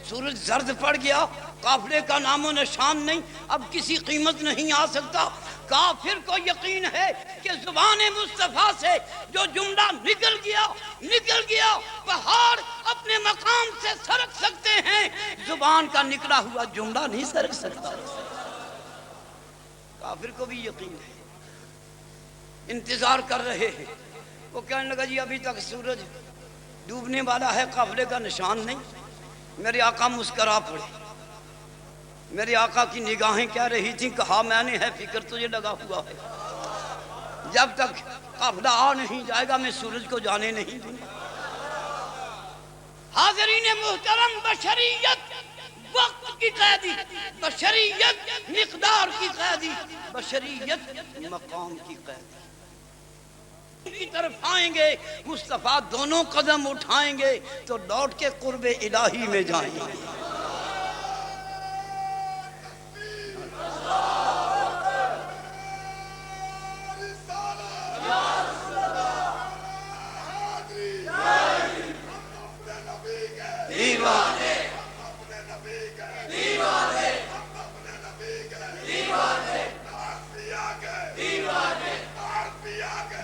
سورج زرد پڑ گیا، قافلے کا نام و نشان نہیں، اب کسی قیمت نہیں آ سکتا۔ کافر کو یقین ہے کہ زبان مصطفیٰ سے جو جملہ نکل گیا پہاڑ اپنے مقام سے سرک سکتے ہیں، زبان کا نکلا ہوا جملہ نہیں سرک سکتا۔ کافر کو بھی یقین ہے، انتظار کر رہے ہیں۔ وہ کہنے لگا جی ابھی تک سورج ڈوبنے والا ہے، قافلے کا نشان نہیں۔ میرے آقا مسکرا پڑے، میرے آقا کی نگاہیں کہہ رہی تھیں، کہا میں نے ہے فکر تجھے لگا ہوا ہے، جب تک قافلہ آ نہیں جائے گا میں سورج کو جانے نہیں دوں گا۔ حاضرین محترم، بشریت وقت کی قیدی، بشریت مقدار کی قیدی، بشریت مقام کی قیدی کی طرف آئیں گے، مصطفیٰ دونوں قدم اٹھائیں گے تو لوٹ کے قرب الہی میں جائیں گے۔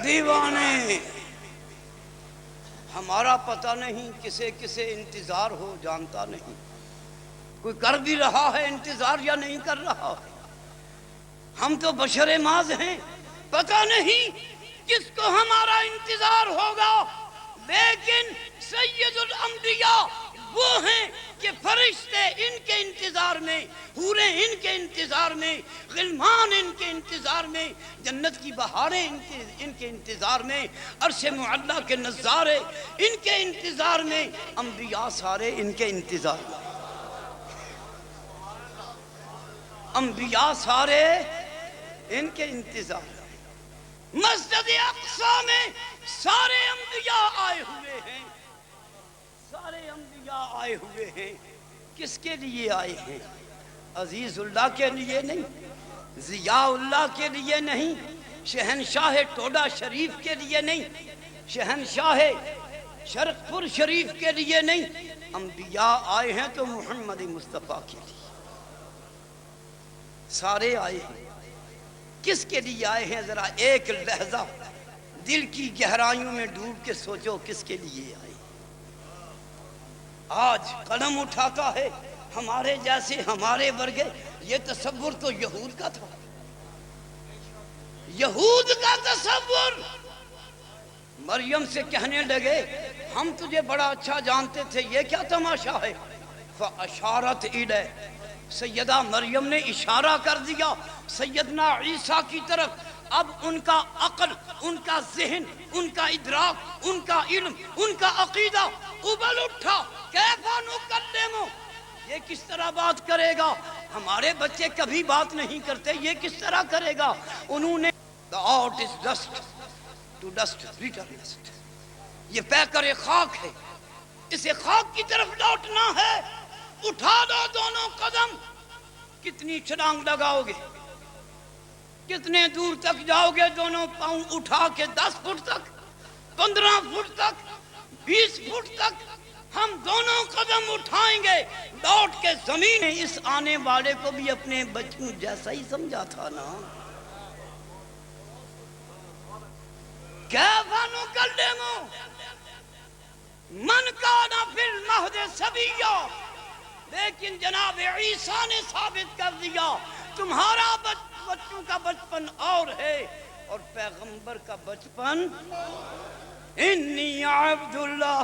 دیوانے ہمارا پتہ نہیں کسے کسے انتظار ہو، جانتا نہیں، کوئی کر بھی رہا ہے انتظار یا نہیں کر رہا ہے۔ ہم تو بشر ماز ہیں، پتہ نہیں کس کو ہمارا انتظار ہوگا، لیکن سید الانبیاء وہ ہیں کہ فرشتے ان کے انتظار میں، حوریں ان کے انتظار میں، غلمان ان کے انتظار میں، جنت کی بہاریں ان کے انتظار میں، عرش معلیٰ کے نظارے ان کے انتظار میں، انبیاء سارے ان کے انتظار میں، انبیاء سارے ان کے انتظار میں۔ مسجد اقصیٰ میں سارے انبیاء آئے ہوئے ہیں، سارے انبیاء آئے ہوئے ہیں۔ کس کے لیے آئے ہیں؟ عزیز اللہ کے لیے نہیں، ضیاء اللہ کے لیے نہیں، شہنشاہ ٹوڈا شریف کے لیے نہیں، شہنشاہ شرق پور شریف کے لیے نہیں، انبیاء آئے ہیں تو محمد مصطفیٰ کے لیے سارے آئے ہیں۔ کس کے لیے آئے ہیں؟ ذرا ایک لحظہ دل کی گہرائیوں میں ڈوب کے سوچو کس کے لیے آئے۔ آج قلم اٹھاتا ہے ہمارے جیسے، ہمارے ورگے، یہ تصور تو یہود کا تھا، یہود کا تصور۔ مریم سے کہنے لگے ہم تجھے بڑا اچھا جانتے تھے، یہ کیا تماشا ہے؟ فَأَشَارَتْ إِلَيْهِ، سیدہ مریم نے اشارہ کر دیا سیدنا عیسیٰ کی طرف۔ اب ان کا عقل، ان کا ذہن، ان کا ادراک، ان کا علم، ان کا عقیدہ ابل اٹھا۔ کیف نکلم، یہ کس طرح بات کرے گا؟ ہمارے بچے کبھی بات نہیں کرتے، یہ کس طرح کرے گا؟ انہوں نے the art is dust to dust return dust، یہ پیکر خاک ہے، اسے خاک کی طرف لوٹنا ہے۔ اٹھا دو دونوں قدم، کتنی چھلانگ لگاؤ گے؟ کتنے دور تک جاؤ گے دونوں پاؤں اٹھا کے؟ 10 فٹ تک، 15 فٹ تک، 20 فٹ تک ہم دونوں قدم اٹھائیں گے، لوٹ کے زمین۔ اس آنے والے کو بھی اپنے بچوں جیسا ہی سمجھا تھا نا۔ کیف نکلم من کان فی المہد صبیا، لیکن جناب عیسیٰ نے ثابت کر دیا تمہارا بچوں کا بچپن اور ہے اور پیغمبر کا بچپن انی عبد اللہ۔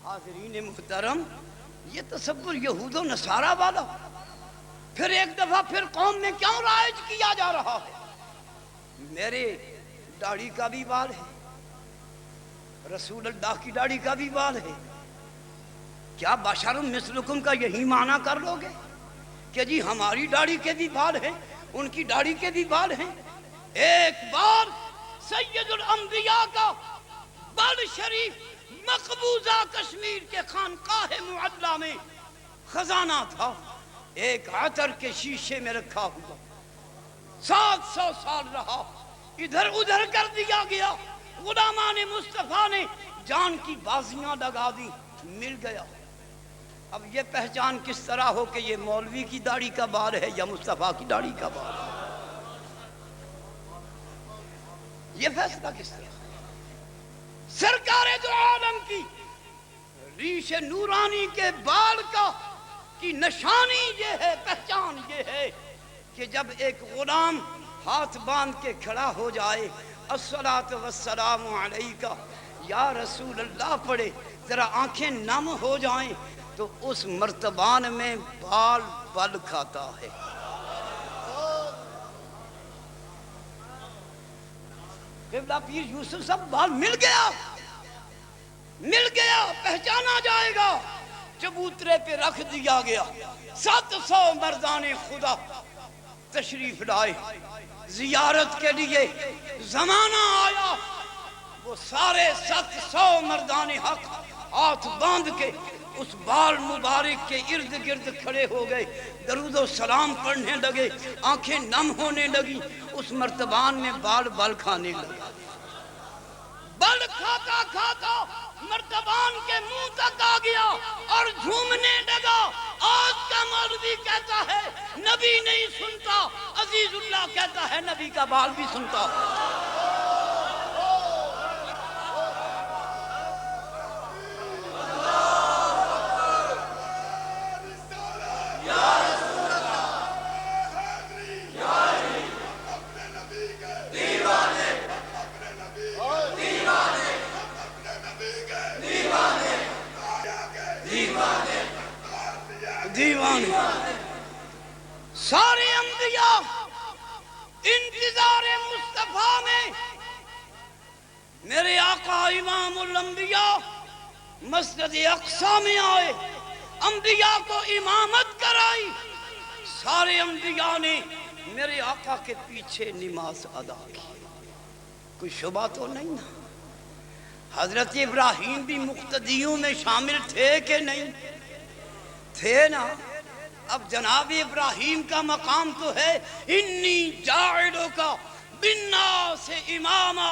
حاضرین محترم، یہ تصور یہود و نصارہ والا پھر ایک دفعہ پھر قوم میں کیوں رائج کیا جا رہا ہے؟ میرے داڑھی کا بھی بال ہے، رسول اللہ کی داڑھی کا بھی بال ہے، کیا بشر مثلکم کا یہی معنی کر لو گے کہ جی ہماری داڑھی کے بھی بال ہیں، ان کی داڑھی کے بھی بال ہیں؟ ایک بار سید الانبیاء کا بال شریف مقبوضہ کشمیر کے خانقاہ معلیٰ میں خزانہ تھا، ایک عطر کے شیشے میں رکھا ہوا، 700 سال رہا، ادھر ادھر کر دیا گیا، غلامان مصطفیٰ نے جان کی بازیاں لگا دی، مل گیا، اب یہ پہچان کس طرح ہو کہ یہ مولوی کی داڑھی کا بال ہے یا مصطفیٰ کی داڑھی کا بال ہے؟ یہ فیصلہ کس طرح؟ سرکار دو عالم کی ریش نورانی کے بال کا کی نشانی یہ ہے، پہچان یہ ہے کہ جب ایک غلام ہاتھ باندھ کے کھڑا ہو جائے الصلاۃ والسلام علیکہ یا رسول اللہ پڑھے، ذرا آنکھیں نم ہو جائیں تو اس مرتبان میں بال بل کھاتا ہے۔ قبلہ پیر یوسف صاحب بال مل گیا، پہچانا جائے گا، چبوترے پہ رکھ دیا گیا۔ 700 مردان خدا تشریف لائے زیارت کے لیے، زمانہ آیا وہ سارے 700 مردان حق ہاتھ باندھ کے اس بال مبارک کے ارد گرد کھڑے ہو گئے، درود و سلام پڑھنے لگے، آنکھیں نم ہونے لگی، اس مرتبان میں بال بل کھانے لگا۔ بل کھاتا کھاتا مرتبان کے منہ تک آ گیا اور جھومنے لگا۔ آج کا مولوی کہتا ہے نبی نہیں سنتا، عزیز اللہ کہتا ہے نبی کا بال بھی سنتا۔ دیوانے سارے انبیاء انتظار مصطفیٰ میں، میرے آقا امام الانبیاء مسجد اقصی میں آئے، انبیاء کو امامت کرائی، سارے انبیاء نے میرے آقا کے پیچھے نماز ادا کی، کوئی شبہ تو نہیں نا؟ حضرت ابراہیم بھی مقتدیوں میں شامل تھے کہ نہیں تھے نا؟ اب جناب ابراہیم کا مقام تو ہے انی جاعلک بالناس اماما،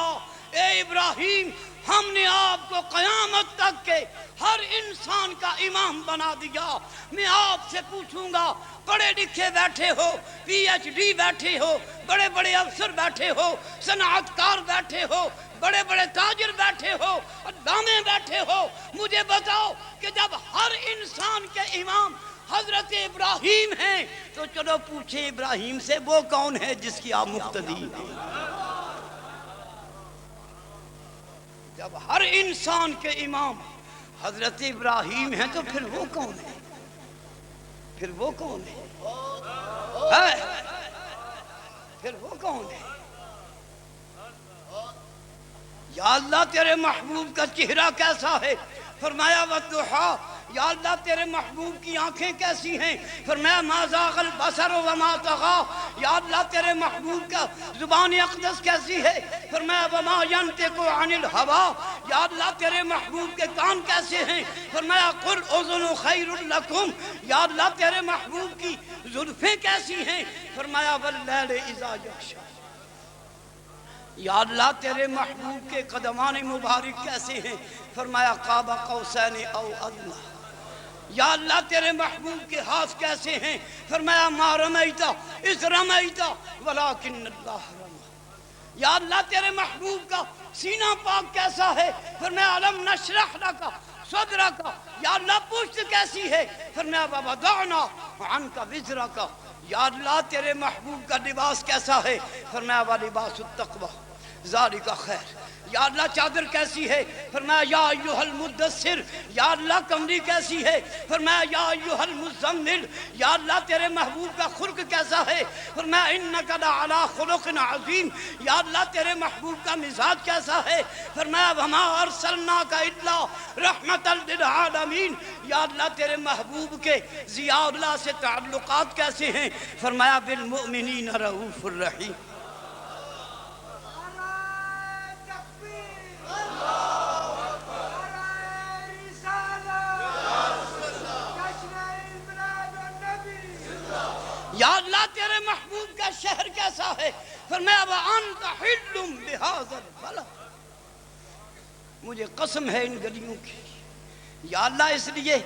اے ابراہیم ہم نے آپ کو قیامت تک کے ہر انسان کا امام بنا دیا۔ میں آپ سے پوچھوں گا، پڑھے لکھے بیٹھے ہو، پی ایچ ڈی بیٹھے ہو، بڑے بڑے افسر بیٹھے ہو، صنعتکار بیٹھے ہو، بڑے بڑے تاجر بیٹھے ہو، علامے بیٹھے ہو، مجھے بتاؤ کہ جب ہر انسان کے امام حضرت ابراہیم ہیں تو چلو پوچھیں ابراہیم سے وہ کون ہے جس کی آپ مقتدی ہیں؟ جب ہر انسان کے امام حضرت ابراہیم ہیں تو پھر وہ کون ہے؟ پھر وہ کون ہے؟ پھر وہ کون ہے؟ یا اللہ تیرے محبوب کا چہرہ کیسا ہے؟ فرمایا والضحیٰ، یا اللہ تیرے محبوب کی آنکھیں کیسی ہیں؟ فرمایا ما زاغ البصر وما طغیٰ، یا اللہ تیرے محبوب کا زبان اقدس کیسی ہے؟ فرمایا وما ینطق عن الہویٰ، یا اللہ تیرے محبوب کے کان کیسے ہیں؟ فرمایا قل اذن خیر لکم، یا اللہ تیرے محبوب کی زلفیں کیسی ہیں؟ فرمایا واللیل اذا یغشی، یا اللہ تیرے محبوب کے قدمان مبارک کیسے ہیں؟ فرمایا قاب قوسین او ادنیٰ، یا اللہ تیرے محبوب کے ہاتھ کیسے ہیں؟ فرمایا ما رمیتا اذ رمیتا ولکن اللہ رمی، یا اللہ تیرے محبوب کا سینہ پاک کیسا ہے؟ فرمایا علم نشرح لک صدرک، یا اللہ پشت کیسی ہے؟ فرمایا ووضعنا عنک وزرک، یا اللہ تیرے محبوب کا لباس کیسا ہے؟ فرمایا ولباس التقوی ذالک خیر، یا اللہ چادر کیسی ہے؟ فرمایا یا ایھا المدثر، یا اللہ کمری کیسی ہے؟ فرمایا یا ایھا المزمل، یا اللہ تیرے محبوب کا خلق کیسا ہے؟ فرمایا انک لعلی خلق عظیم، یا اللہ تیرے محبوب کا مزاج کیسا ہے؟ فرمایا وما ارسلناک الا رحمتا للعالمین، یا اللہ تیرے محبوب کے ضیاء اللہ سے تعلقات کیسے ہیں؟ فرمایا بالمؤمنین رؤوف الرحیم۔ یا اللہ تیرے محبوب کا شہر کیسا ہے؟ فرمایا وَأَنْتَ حِلٌّ بِهَذَا الْبَلَدِ، مجھے قسم ہے ان گلیوں کی، یا اللہ اس لیے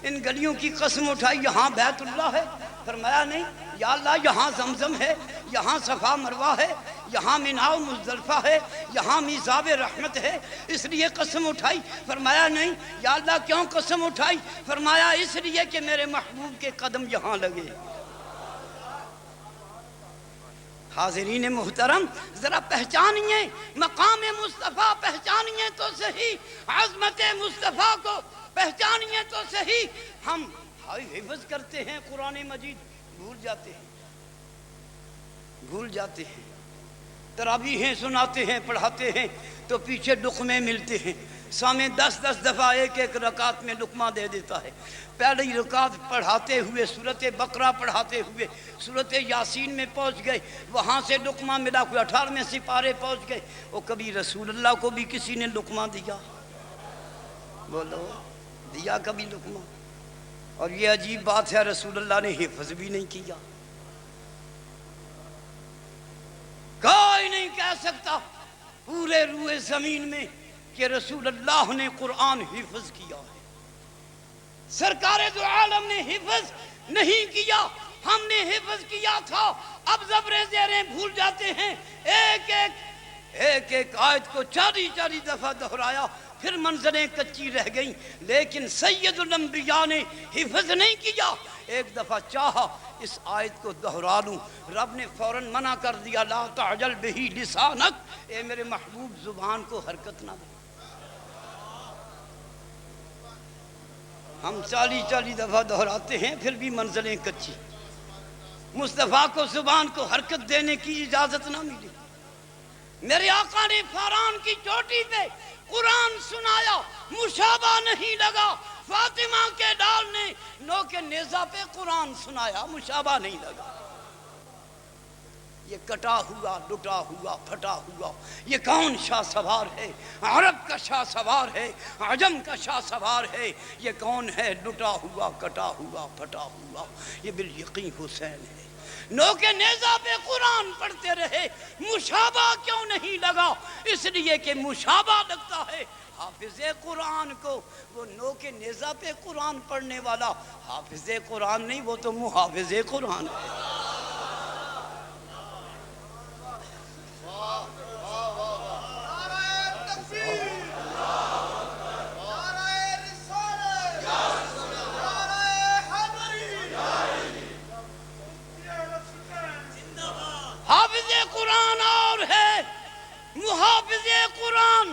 ان گلیوں کی قسم اٹھائی یہاں بیت اللہ ہے؟ فرمایا نہیں، یا اللہ یہاں زمزم ہے، یہاں صفا مروہ ہے، یہاں مینا و مزدلفہ ہے، یہاں میزاب رحمت ہے، اس لیے قسم اٹھائی؟ فرمایا نہیں، یا اللہ کیوں قسم اٹھائی؟ فرمایا اس لیے کہ میرے محبوب کے قدم یہاں لگے۔ حاضرین محترم، ذرا پہچانیے مقام مصطفیٰ، پہچانیے تو صحیح عظمت مصطفیٰ کو، پہچانیے تو صحیح۔ ہم حفظ کرتے ہیں قرآن مجید، بھول جاتے ہیں، تراویحیں سناتے ہیں، پڑھاتے ہیں تو پیچھے لقمے ملتے ہیں، سامنے 10 دفعہ ایک رکعت میں لقمہ دے دیتا ہے۔ پہلی رکعت پڑھاتے ہوئے سورۃ بقرہ پڑھاتے ہوئے سورۃ یاسین میں پہنچ گئے، وہاں سے لقمہ ملا، کوئی 18ویں سپارے پہنچ گئے۔ وہ کبھی رسول اللہ کو بھی کسی نے لقمہ دیا؟ بولو، دیا کبھی لقمہ؟ اور یہ عجیب بات ہے، رسول اللہ نے حفظ بھی نہیں کیا۔ کوئی نہیں کہہ سکتا پورے روئے زمین میں کہ رسول اللہ نے قرآن حفظ کیا ہے۔ سرکار دو عالم نے حفظ نہیں کیا، ہم نے حفظ کیا تھا۔ اب زبریں زیریں بھول جاتے ہیں، ایک آیت کو 40 دفعہ دہرایا، پھر منظریں کچی رہ گئیں، لیکن سید الانبیاء نے حفظ نہیں کیا۔ ایک دفعہ چاہا اس آیت کو دہرا لوں، رب نے فوراً منع کر دیا، لا تعجل بہی لسانک، اے میرے محبوب زبان کو حرکت نہ دے۔ ہم 40 دفعہ دہراتے ہیں، پھر بھی منزلیں کچی۔ مصطفیٰ کو زبان کو حرکت دینے کی اجازت نہ ملی۔ میرے آقا نے فاران کی چوٹی پہ قرآن سنایا، مشابہ نہیں لگا۔ فاطمہ کے ڈال نے نو کے نیزہ پہ قرآن سنایا، مشابہ نہیں لگا۔ یہ کٹا ہوا، لٹا ہوا، پھٹا ہوا، یہ کون شاہ سوار ہے؟ عرب کا شاہ سوار ہے، عجم کا شاہ سوار ہے۔ یہ کون ہے؟ لٹا ہوا، کٹا ہوا، پھٹا ہوا، یہ بالیقین حسین ہے۔ نو کے نیزہ پہ قرآن پڑھتے رہے، مشابہ کیوں نہیں لگا؟ اس لیے کہ مشابہ لگتا ہے حافظ قرآن کو۔ وہ نو کے نیزہ پہ قرآن پڑھنے والا حافظ قرآن نہیں، وہ تو محافظ قرآن ہے۔ حافظ قرآن اور ہے، محافظ قرآن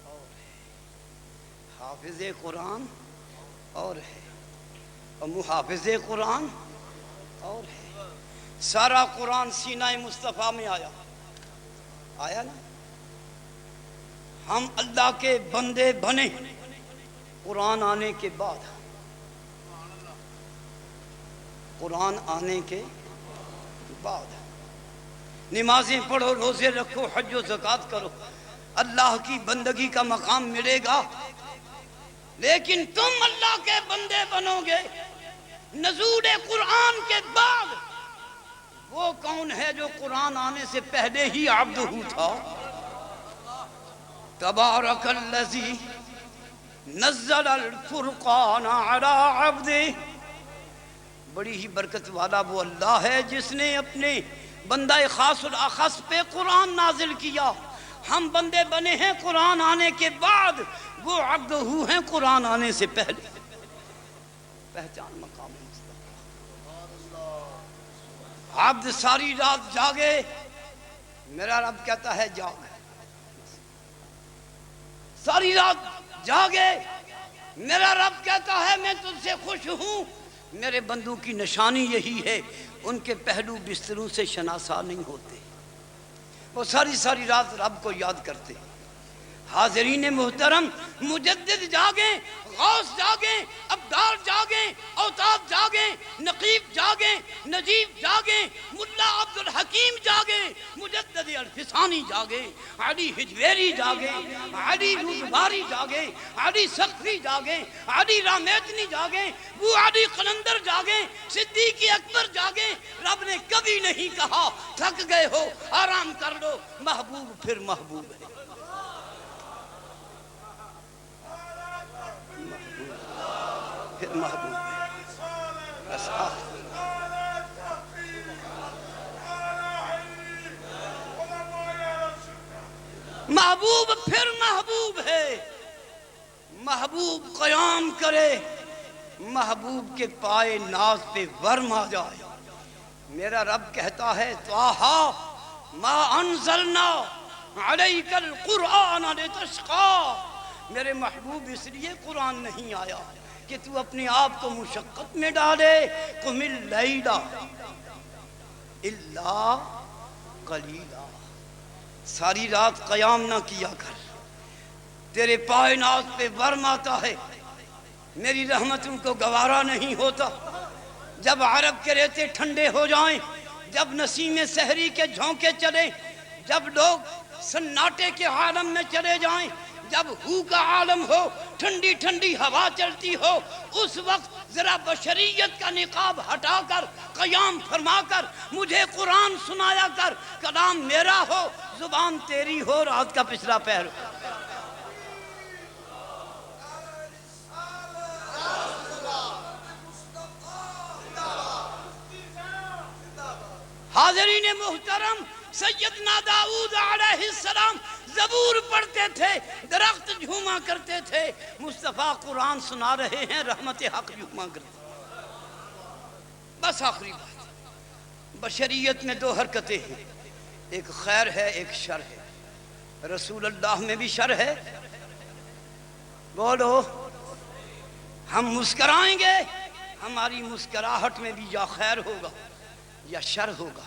اور ہے۔ حافظ قرآن اور ہے اور محافظ قرآن اور ہے۔ سارا قرآن سینہ مصطفیٰ میں آیا نا۔ ہم اللہ کے بندے بنے قرآن آنے کے بعد، قرآن آنے کے بعد نمازیں پڑھو، روزے رکھو، حج و زکوٰۃ کرو، اللہ کی بندگی کا مقام ملے گا۔ لیکن تم اللہ کے بندے بنو گے نزول قرآن کے بعد۔ وہ کون ہے جو قرآن آنے سے پہلے ہی عبد ہو تھا؟ تبارک الذی نزل الفرقان علی عبدہ، بڑی ہی برکت والا وہ اللہ ہے جس نے اپنے بندہ خاص الاخص پہ قرآن نازل کیا۔ ہم بندے بنے ہیں قرآن آنے کے بعد، وہ عبد ہیں قرآن آنے سے پہلے۔ پہچان مقام مصطفیٰ۔ عبد ساری رات جاگے، میرا رب کہتا ہے جاگ، ساری رات جاگے، میرا رب کہتا ہے میں تجھ سے خوش ہوں۔ میرے بندوں کی نشانی یہی ہے، ان کے پہلو بستروں سے شناسا نہیں ہوتے، وہ ساری رات رب کو یاد کرتے۔ حاضرین محترم، مجدد جاگیں، غوث جاگیں، ابدال جاگیں، اوتاد جاگیں، نقیب جاگیں، نجیب جاگیں، ملا عبد الحکیم جاگیں، مجدد الفسانی جاگیں، علی حجویری جاگیں، علی رودباری جاگیں، علی سقفی جاگیں، علی رامیتنی جاگیں، وہ علی قلندر جاگیں، صدیق اکبر جاگیں۔ رب نے کبھی نہیں کہا تھک گئے ہو آرام کر لو، محبوب پھر محبوب ہے۔ پھر محبوب ہے. بس محبوب پھر محبوب ہے. محبوب قیام کرے، محبوب کے پائے ناز پہ ورم آ جائے. میرا رب کہتا ہے طٰہٰ ما انزلنا علیک القرآن لتشقیٰ. میرے محبوب اس لیے قرآن نہیں آیا کہ تو اپنے آپ کو مشقت میں ڈالے. قم اللیل الا قلیلا. ساری رات قیام نہ کیا کر، تیرے پائے ناز پہ ورم آتا ہے. میری رحمتوں کو گوارا نہیں ہوتا. جب عرب کے ریتے ٹھنڈے ہو جائیں، جب نسیم سحری کے جھونکے چلیں، جب لوگ سناٹے کے عالم میں چلے جائیں، جب ہو کا عالم ہو، ٹھنڈی ٹھنڈی ہوا چلتی ہو، اس وقت ذرا بشریت کا نقاب ہٹا کر قیام فرما کر مجھے قرآن سنایا کر. کلام میرا ہو، زبان تیری ہو، رات کا پچھلا پہر ہو. حاضرین محترم، سیدنا داؤد علیہ السلام زبور پڑھتے تھے، درخت جھوما کرتے تھے. مصطفیٰ قرآن سنا رہے ہیں، رحمت حق جھوما کرتے. بس آخری بات، بشریت میں دو حرکتیں ہیں، ایک خیر ہے ایک شر ہے. رسول اللہ میں بھی شر ہے. بولو، ہم مسکرائیں گے، ہماری مسکراہٹ میں بھی یا خیر ہوگا یا شر ہوگا.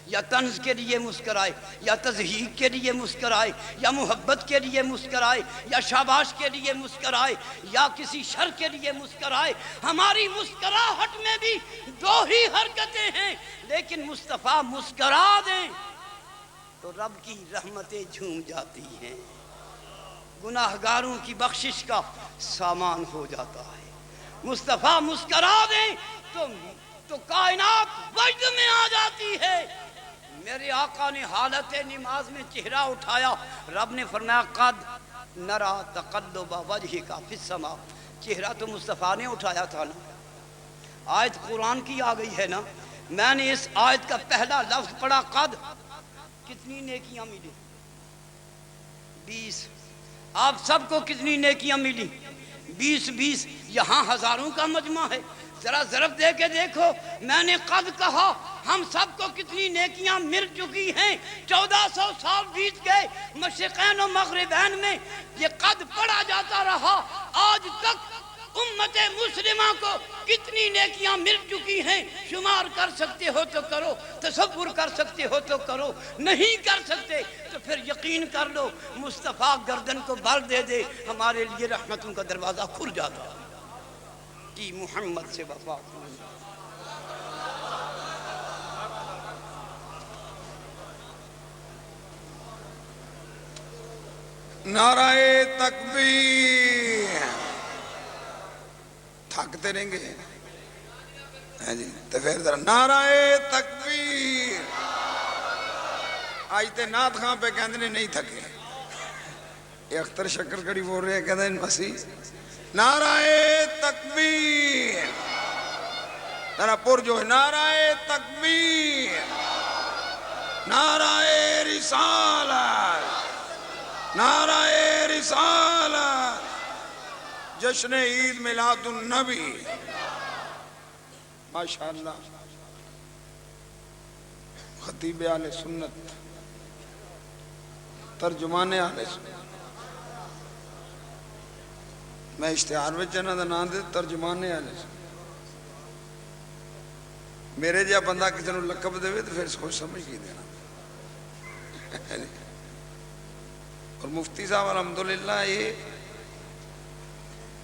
یا طنز کے لیے مسکرائے، یا تضحیق کے لیے مسکرائے، یا محبت کے لیے مسکرائے، یا شاباش کے لیے مسکرائے، یا کسی شر کے لیے مسکرائے. ہماری مسکراہٹ میں بھی دو ہی حرکتیں ہیں. لیکن مصطفیٰ مسکرا دیں تو رب کی رحمتیں جھوم جاتی ہیں، گناہگاروں کی بخشش کا سامان ہو جاتا ہے. مصطفیٰ مسکرا دیں تو کائنات وجد میں آ جاتی ہے. میرے آقا نے حالت نماز میں چہرہ اٹھایا، رب نے فرمایا قد نرا تقلب وجہک فی السماء. چہرہ تو مصطفیٰ نے اٹھایا تھا نا. آیت قرآن کی آ گئی ہے نا. میں نے اس آیت کا پہلا لفظ پڑھا قد. کتنی نیکیاں ملی؟ 20. آپ سب کو کتنی نیکیاں ملی؟ 20. یہاں ہزاروں کا مجمع ہے. ذرا ضرب دے کے دیکھو. میں نے قد کہا، ہم سب کو کتنی نیکیاں مل چکی ہیں. 1400 سال بیت گئے مشرقین و مغربین میں، یہ قد پڑھا جاتا رہا. آج تک امت مسلمہ کو کتنی نیکیاں مل چکی ہیں. شمار کر سکتے ہو تو کرو، تصور کر سکتے ہو تو کرو، نہیں کر سکتے تو پھر یقین کر لو مصطفیٰ گردن کو بھر دے دے، ہمارے لیے رحمتوں کا دروازہ کھل جاتا ہے. کی محمد سے وفا. نعرہ تکبیر. تھکتے رہیں گے جی تو پھر ذرا نعرہ تکبیر. آج تے نعت خاں پہ کہندے نے نہیں تھکے. یہ اختر شکر کڑی بول رہے ہیں، کہندے ہیں مسیح نعرہ تکبیر. ذرا پر جو ہے نعرہ تکبیر، نعرہ رسالت، نعرہ رسالت. جشن عید میلاد النبی. ماشاءاللہ خطیب اہل سنت، ترجمان اہل سنت. میں اشتہار میں چنا دا نام دے ترجمان اہل سنت. میرے جا بندہ کسی نے لقب دے تو پھر اس کو سمجھ کی دینا. اور مفتی صاحب الحمدللہ یہ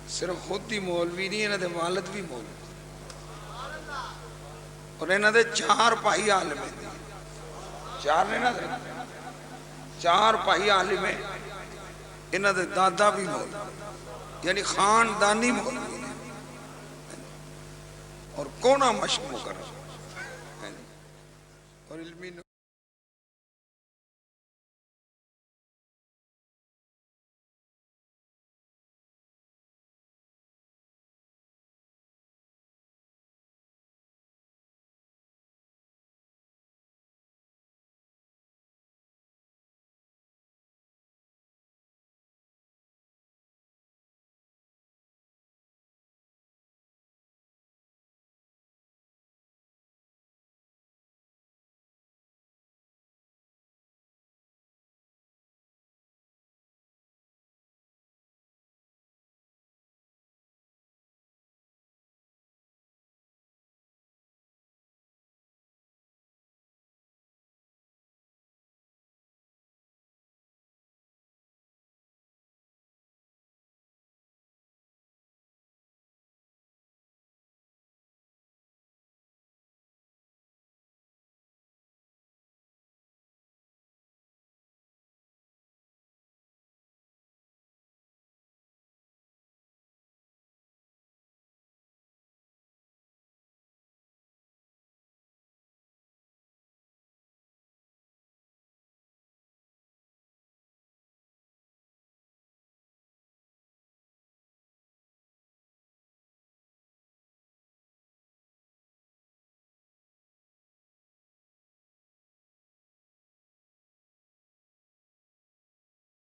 صرف خود ہی مولوی نہیں، انہوں دے والد بھی مولوی، اور انہوں دے 4 پائی عالم ہیں. 4 نے نا 4 پائی عالم ہیں. انہوں دے دادا بھی مولوی، یعنی خاندانی مولوی، اور کونا مشق مقرر اور علمی